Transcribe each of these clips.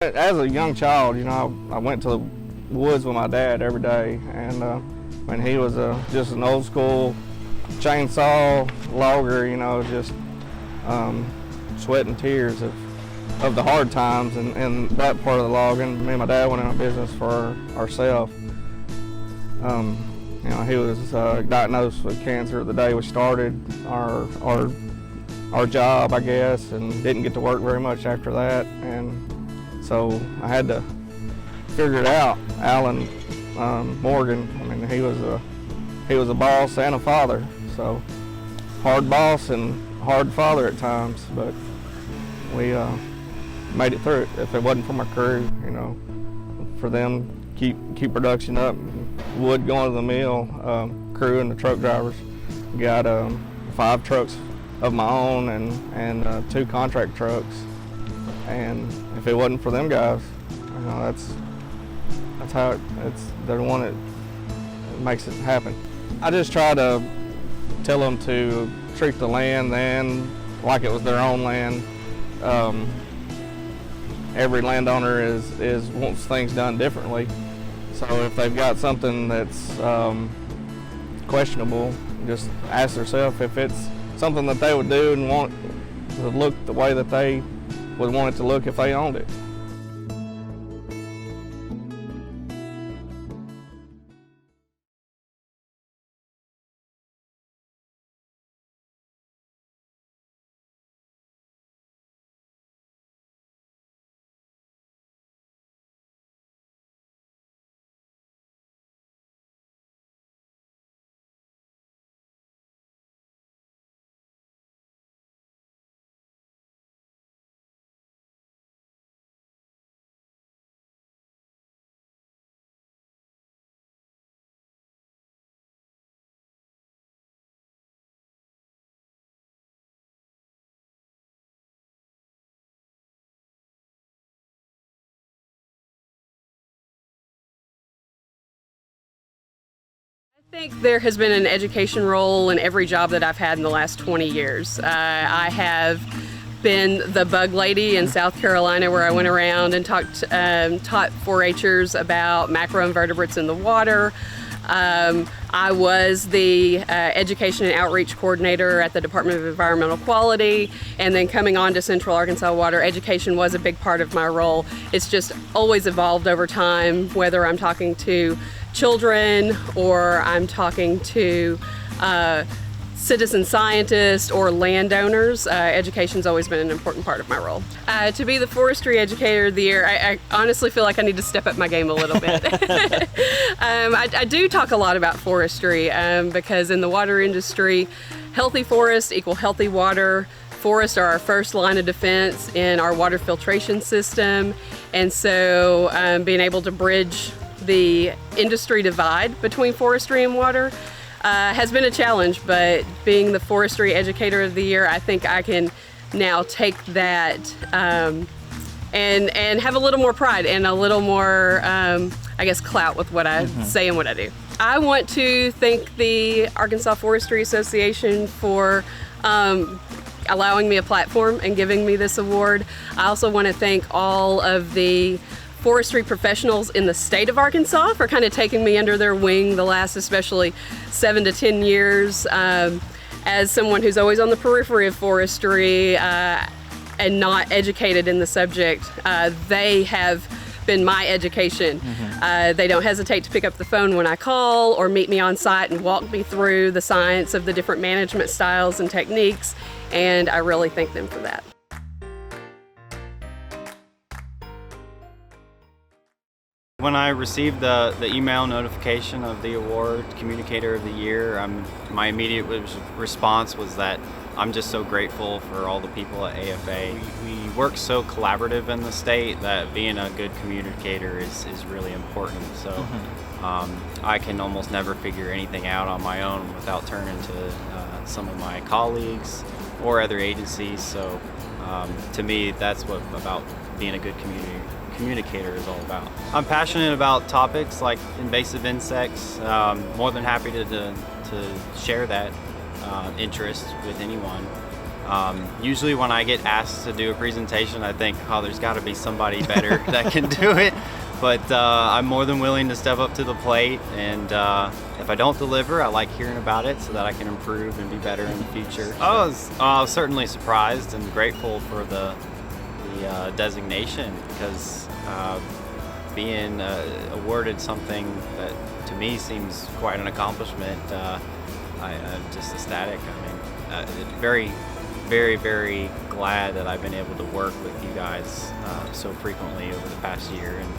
As a young child, I went to the woods with my dad every day, and when he was just an old school chainsaw logger, just sweat and tears of the hard times and that part of the logging. Me and my dad went into business for ourselves. He was diagnosed with cancer the day we started our job, I guess, and didn't get to work very much after that. And so I had to figure it out. Alan Morgan, he was a boss and a father. So hard boss and hard father at times, but we made it through it. If it wasn't for my crew, for them keep production up, wood going to the mill, crew and the truck drivers. Got 5 trucks of my own and 2 contract trucks. And if it wasn't for them guys, that's how they're the one that makes it happen. I just try to tell them to treat the land then like it was their own land. Every landowner wants things done differently. So if they've got something that's questionable, just ask themselves if it's something that they would do and want to look the way that they would want it to look if they owned it. I think there has been an education role in every job that I've had in the last 20 years. I have been the bug lady in South Carolina, where I went around and taught 4-H'ers about macroinvertebrates in the water. I was the education and outreach coordinator at the Department of Environmental Quality, and then coming on to Central Arkansas Water, education was a big part of my role. It's just always evolved over time, whether I'm talking to children or I'm talking to citizen scientists or landowners. Education's always been an important part of my role. To be the Forestry Educator of the Year, I honestly feel like I need to step up my game a little bit. I do talk a lot about forestry because in the water industry, healthy forests equal healthy water. Forests are our first line of defense in our water filtration system, and so being able to bridge the industry divide between forestry and water has been a challenge, but being the Forestry Educator of the Year, I think I can now take that and have a little more pride and a little more, clout with what I say and what I do. I want to thank the Arkansas Forestry Association for allowing me a platform and giving me this award. I also want to thank all of the forestry professionals in the state of Arkansas for kind of taking me under their wing the last especially 7 to 10 years. As someone who's always on the periphery of forestry and not educated in the subject, they have been my education. They don't hesitate to pick up the phone when I call or meet me on site and walk me through the science of the different management styles and techniques, and I really thank them for that. When I received the email notification of the award, Communicator of the Year, my immediate response was that I'm just so grateful for all the people at AFA. We work so collaborative in the state that being a good communicator is really important. So I can almost never figure anything out on my own without turning to some of my colleagues or other agencies. So to me, that's what about being a good communicator is all about. I'm passionate about topics like invasive insects. More than happy to share that interest with anyone. Usually when I get asked to do a presentation, I think, oh, there's got to be somebody better that can do it. But I'm more than willing to step up to the plate, and if I don't deliver, I like hearing about it so that I can improve and be better in the future. I was certainly surprised and grateful for the designation, because being awarded something that to me seems quite an accomplishment, I'm just ecstatic. I mean, very, very, very glad that I've been able to work with you guys so frequently over the past year, and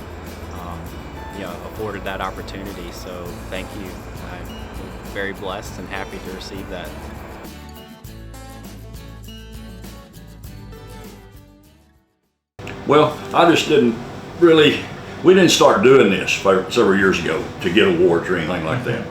afforded that opportunity. So thank you. I'm very blessed and happy to receive that. Well, I just we didn't start doing this several years ago to get awards or anything like that.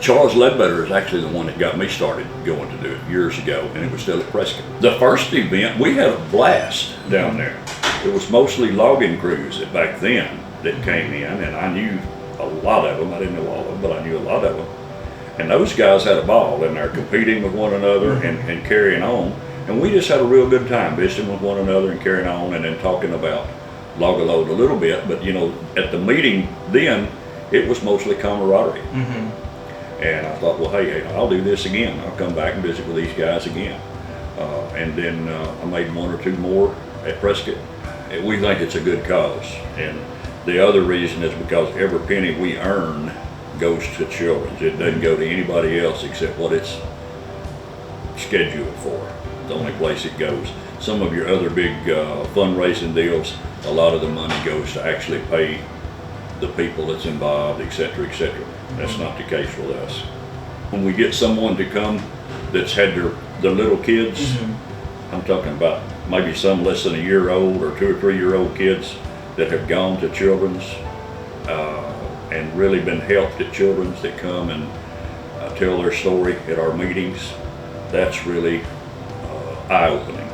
Charles Ledbetter is actually the one that got me started going to do it years ago, and it was still at Prescott. The first event, we had a blast down there. It was mostly logging crews back then that came in, and I knew a lot of them. I didn't know all of them, but I knew a lot of them. And those guys had a ball, and they're competing with one another and carrying on. And we just had a real good time visiting with one another and carrying on, and then talking about log-a-load a little bit. But at the meeting then, it was mostly camaraderie. And I thought, well, hey, I'll do this again. I'll come back and visit with these guys again. And then I made one or two more at Prescott. And we think it's a good cause. And the other reason is because every penny we earn goes to children. It doesn't go to anybody else except what it's scheduled for. The only place it goes. Some of your other big fundraising deals, a lot of the money goes to actually pay the people that's involved, etc., etc. That's not the case with us. When we get someone to come that's had their little kids, I'm talking about maybe some less than a year old or 2 or 3 year old kids that have gone to Children's and really been helped at Children's, that come and tell their story at our meetings. That's really eye-opening.